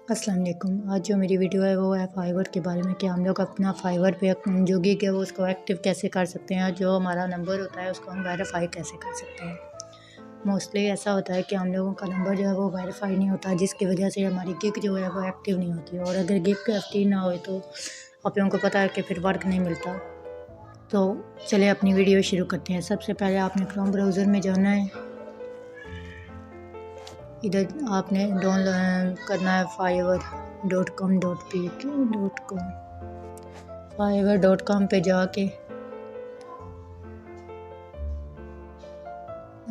अस्सलाम वालेकुम। आज जो मेरी वीडियो है वो है फाइवर के बारे में कि हम लोग अपना फाइवर पे जो गिग है वो उसको एक्टिव कैसे कर सकते हैं। जो हमारा नंबर होता है उसको हम वेरीफाई कैसे कर सकते हैं। मोस्टली ऐसा होता है कि हम लोगों का नंबर जो है वो वेरीफाई नहीं होता, जिसकी वजह से हमारी गिग जो है वो एक्टिव नहीं होती। और अगर गिग एक्टिव ना हो तो आप लोगों को पता है कि फिर वर्क नहीं मिलता। तो चले अपनी वीडियो शुरू करते हैं। सबसे पहले आपने क्रोम ब्राउज़र में जाना है। इधर आपने डाउनलोड करना है fiverr.com.pk.com। fiverr.com पे जाके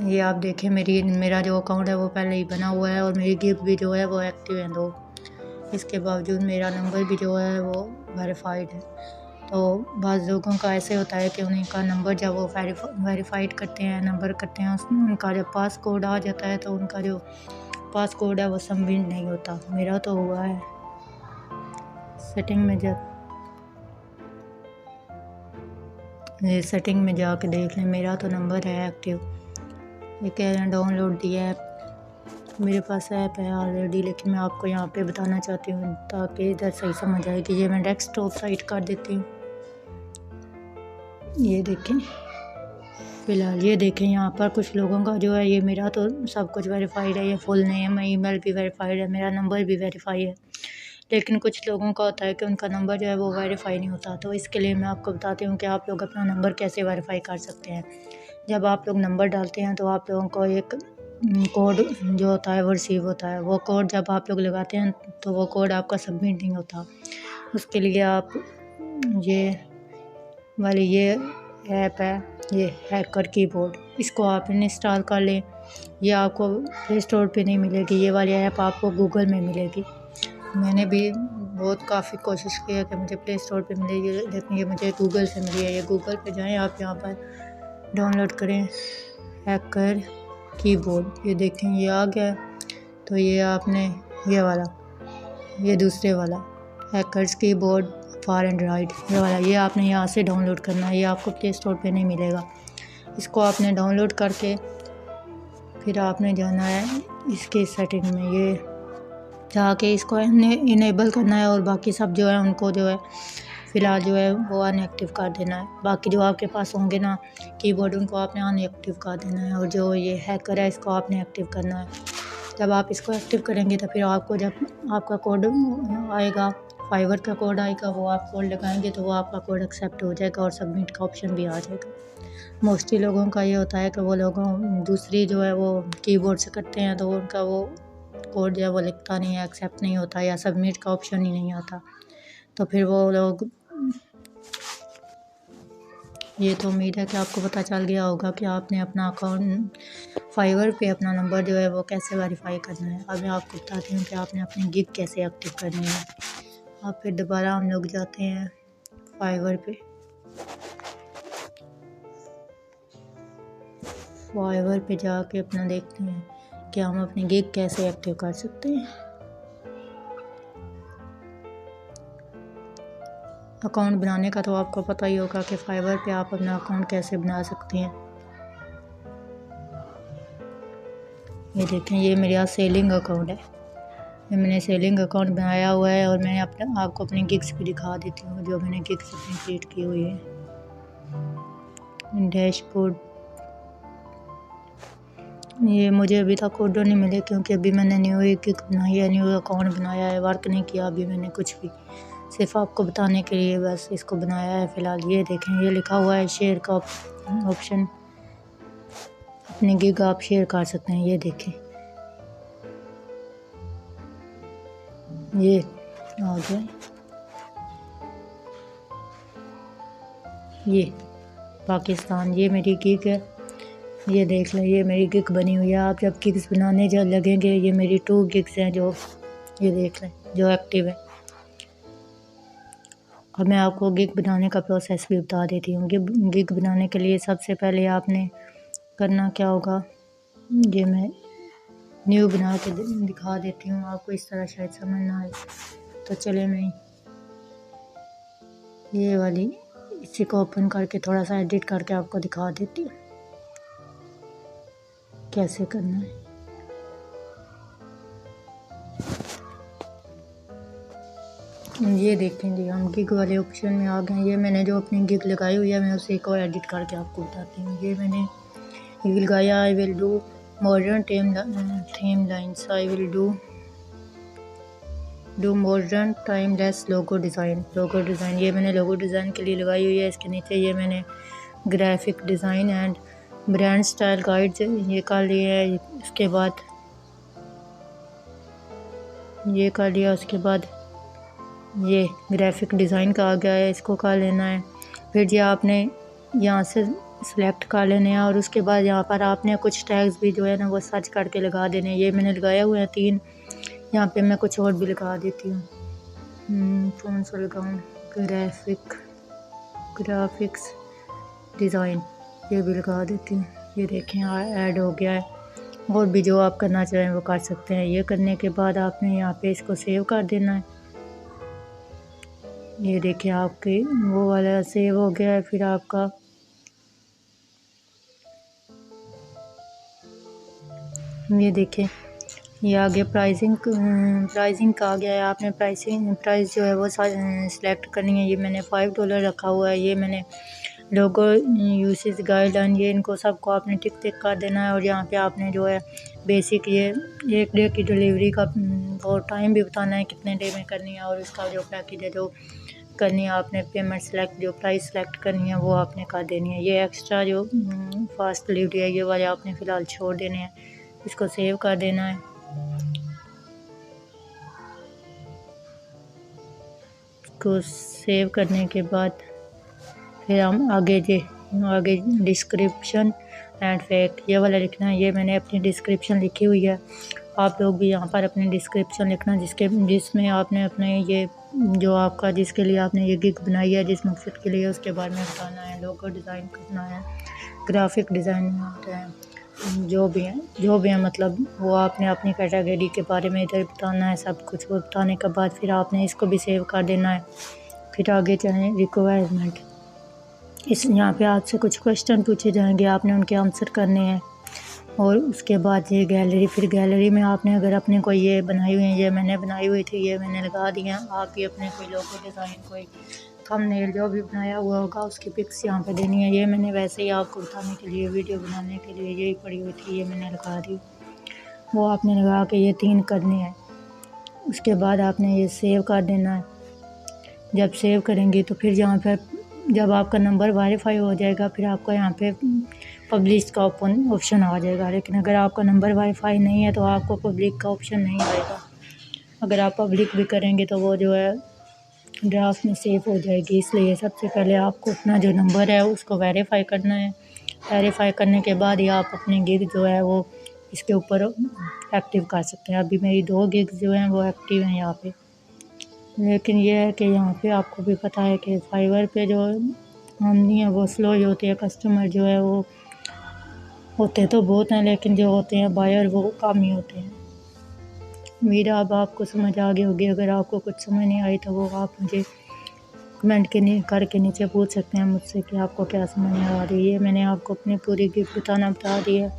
ये आप देखें मेरा जो अकाउंट है वो पहले ही बना हुआ है और मेरी गिग भी जो है वो एक्टिव है। तो इसके बावजूद मेरा नंबर भी जो है वो वेरीफाइड है। तो बाज़ लोगों का ऐसे होता है कि उनका नंबर जब वो वेरीफाइड करते हैं, नंबर करते हैं, उसमें उनका जब पास कोड आ जाता है तो उनका जो पास कोड है वो सबमिट नहीं होता। मेरा तो हुआ है। सेटिंग में जाके देख लें, मेरा तो नंबर है एक्टिव। ये कह रहे हैं डाउनलोड दी ऐप। मेरे पास ऐप है ऑलरेडी, लेकिन मैं आपको यहाँ पे बताना चाहती हूँ ताकि इधर सही समझ आए कि ये मैं डेस्कटॉप साइट कर देती हूँ। ये देखें, फ़िलहाल ये देखें यहाँ पर कुछ लोगों का जो है ये मेरा तो सब कुछ वेरीफाइड है। ये फुल नेम है, ईमेल भी वेरीफाइड है, मेरा नंबर भी वेरीफाई है। लेकिन कुछ लोगों का होता है कि उनका नंबर जो है वो वेरीफाई नहीं होता। तो इसके लिए मैं आपको बताती हूँ कि आप लोग अपना नंबर कैसे वेरीफाई कर सकते हैं। जब आप लोग नंबर डालते हैं तो आप लोगों को एक कोड जो होता है वो रिसीव होता है। वो कोड जब आप लोग लगाते हैं तो वो कोड आपका सबमिट नहीं होता। उसके लिए आप ये ऐप है, ये हैकर कीबोर्ड, इसको आप इंस्टॉल कर लें। ये आपको प्ले स्टोर पे नहीं मिलेगी, ये वाली ऐप आपको गूगल में मिलेगी। मैंने भी बहुत काफ़ी कोशिश की है कि मुझे प्ले स्टोर पे मिलेगी, लेकिन ये मुझे गूगल से मिली है। ये गूगल पे जाएं, आप यहाँ पर डाउनलोड करें हैकर कीबोर्ड। ये देखें ये आ गया। तो ये आपने ये दूसरे वाला हैकर्स कीबोर्ड फॉर एंड्रॉइड, ये वाला ये आपने यहाँ से डाउनलोड करना है। ये आपको प्ले स्टोर पे नहीं मिलेगा। इसको आपने डाउनलोड करके फिर आपने जाना है इसके सेटिंग में, ये जाके इसको इनेबल करना है और बाकी सब जो है उनको जो है फ़िलहाल जो है वो अनएक्टिव कर देना है। बाकी जो आपके पास होंगे ना कीबोर्ड, उनको आपने अनएक्टिव कर देना है। और जो ये हैकर है इसको आपने एक्टिव करना है। जब आप इसको एक्टिव करेंगे तो फिर आपको जब आपका कोड आएगा, फाइवर का कोड आएगा, वो आप कोड लगाएंगे तो वो आपका कोड एक्सेप्ट हो जाएगा और सबमिट का ऑप्शन भी आ जाएगा। मोस्टली लोगों का ये होता है कि वो लोग दूसरी जो है वो कीबोर्ड से करते हैं तो उनका वो कोड जो है वो लिखता नहीं है, एक्सेप्ट नहीं होता या सबमिट का ऑप्शन ही नहीं आता। तो फिर वो लोग ये तो उम्मीद है कि आपको पता चल गया होगा कि आपने अपना अकाउंट फाइवर पे अपना नंबर जो है वो कैसे वेरीफाई करना है। अब मैं आपको बताती हूँ कि आपने अपनी गिग कैसे एक्टिव करनी है। अब फिर दोबारा हम लोग जाते हैं फाइवर पे जाके अपना देखते हैं कि हम अपनी गिग कैसे एक्टिव कर सकते हैं। अकाउंट बनाने का तो आपको पता ही होगा कि फाइवर पे आप अपना अकाउंट कैसे बना सकते हैं। ये देखें, ये मेरा सेलिंग अकाउंट है। ये मैंने सेलिंग अकाउंट बनाया हुआ है और मैं आपको अपनी गिग्स भी दिखा देती हूँ जो मैंने गिग्स अपनी क्रिएट की हुई है। डैशबोर्ड, ये मुझे अभी तक ऑर्डर नहीं मिले क्योंकि अभी मैंने न्यू गिग बनाई है, न्यू अकाउंट बनाया है। वर्क नहीं किया अभी मैंने कुछ भी, सिर्फ आपको बताने के लिए बस इसको बनाया है फ़िलहाल। ये देखें, ये लिखा हुआ है शेयर का ऑप्शन, अपनी गिग आप शेयर कर सकते हैं। ये देखें, ये आ गया, ये पाकिस्तान, ये मेरी गिग है। ये देख लें, ये मेरी गिग बनी हुई है। आप जब गिग्स बनाने जब लगेंगे, ये मेरी 2 गिग्स हैं जो ये देख लें जो एक्टिव है। अब मैं आपको गिग बनाने का प्रोसेस भी बता देती हूँ। गिग बनाने के लिए सबसे पहले आपने करना क्या होगा, ये मैं न्यू बना के दिखा देती हूँ आपको, इस तरह शायद समझ ना आए। तो चले मैं ये वाली इसी को ओपन करके थोड़ा सा एडिट करके आपको दिखा देती हूँ कैसे करना है। ये देखें जी, हम गिग वाले ऑप्शन में आ गए। ये मैंने जो अपनी गिग लगाई हुई है मैं उसे एक और एडिट करके आपको बताती हूँ। ये मैंने गिग लगाया, I will do modern theme lines, I will do modern timeless logo design. ये मैंने लोगो डिज़ाइन के लिए लगाई हुई है। इसके नीचे ये मैंने graphic design and brand style guide ये कर लिया है। उसके बाद ये कर लिया, उसके बाद ये ग्राफिक डिज़ाइन का आ गया है, इसको कर लेना है। फिर ये आपने यहाँ से सिलेक्ट कर लेने हैं और उसके बाद यहाँ पर आपने कुछ टैग्स भी जो है ना वो सर्च करके लगा देने हैं। ये मैंने लगाया हुआ है 3। यहाँ पे मैं कुछ और भी लगा देती हूँ। कौन सा लगाऊँ? ग्राफिक्स डिज़ाइन ये भी लगा देती हूँ। ये देखें ऐड हो गया है। और भी जो आप करना चाहें वो कर सकते हैं। ये करने के बाद आपने यहाँ पे इसको सेव कर देना है। ये देखिए आपके वो वाला सेव हो गया है। फिर आपका ये देखें ये आगे प्राइसिंग का आ गया है। आपने प्राइस जो है वो सिलेक्ट करनी है। ये मैंने $5 रखा हुआ है। ये मैंने लोगो यूसेज गाइडलाइन ये इनको सबको आपने टिक कर देना है। और यहाँ पे आपने जो है बेसिक ये 1 डे की डिलीवरी का और टाइम भी बताना है कितने डे में करनी है। और इसका जो पैकेज है जो करनी है आपने पेमेंट सेलेक्ट जो प्राइस सेलेक्ट करनी है वो आपने कर देनी है। ये एक्स्ट्रा जो फास्ट डिलीवरी है ये वाले आपने फ़िलहाल छोड़ देने हैं। इसको सेव कर देना है। इसको सेव करने के बाद फिर हम आगे डिस्क्रिप्शन एंड फैक्ट ये वाला लिखना है। ये मैंने अपनी डिस्क्रिप्शन लिखी हुई है। आप लोग भी यहाँ पर अपनी डिस्क्रिप्शन लिखना जिसमें आपने अपने ये जो आपका जिसके लिए आपने ये गिग बनाई है जिस मकसद के लिए उसके बारे में बताना है। लोगो डिज़ाइन करना है, ग्राफिक डिज़ाइन होता है, जो भी है मतलब वो आपने अपनी कैटेगरी के बारे में इधर बताना है। सब कुछ वो बताने के बाद फिर आपने इसको भी सेव कर देना है। फिर आगे चाहें रिक्वायरमेंट यहाँ पे आपसे कुछ क्वेश्चन पूछे जाएंगे, आपने उनके आंसर करने हैं। और उसके बाद ये गैलरी, फिर गैलरी में आपने अगर अपने कोई ये बनाई हुई है, ये मैंने बनाई हुई थी, ये मैंने लगा दी है। आप भी अपने कोई लोगो डिज़ाइन कोई थंबनेल जो भी बनाया हुआ होगा उसकी पिक्स यहाँ पे देनी है। ये मैंने वैसे ही आपको बताने के लिए वीडियो बनाने के लिए यही पड़ी हुई थी, ये मैंने लगा दी। वो आपने लगा के ये 3 करने हैं। उसके बाद आपने ये सेव कर देना है। जब सेव करेंगे तो फिर यहाँ पर जब आपका नंबर वेरीफाई हो जाएगा फिर आपको यहाँ पे पब्लिश का ऑप्शन आ जाएगा। लेकिन अगर आपका नंबर वेरीफाई नहीं है तो आपको पब्लिक का ऑप्शन नहीं आएगा। अगर आप पब्लिक भी करेंगे तो वो जो है ड्राफ्ट में सेव हो जाएगी। इसलिए सबसे पहले आपको अपना जो नंबर है उसको वेरीफाई करना है। वेरीफाई करने के बाद ही आप अपने गिग जो है वो इसके ऊपर एक्टिव कर सकते हैं। अभी मेरी 2 गिग्स जो हैं वो एक्टिव हैं यहाँ पे। लेकिन ये है कि यहाँ पे आपको भी पता है कि फाइवर पे जो आमदनी है वो स्लो ही होती है। कस्टमर जो है वो होते तो बहुत हैं लेकिन जो होते हैं बायर वो कम ही होते हैं। उम्मीद अब आपको समझ आ गई होगी। अगर आपको कुछ समझ नहीं आई तो वो आप मुझे कमेंट करके नीचे पूछ सकते हैं मुझसे कि आपको क्या समझ आ रही है। मैंने आपको अपनी पूरी गिग बता दी है।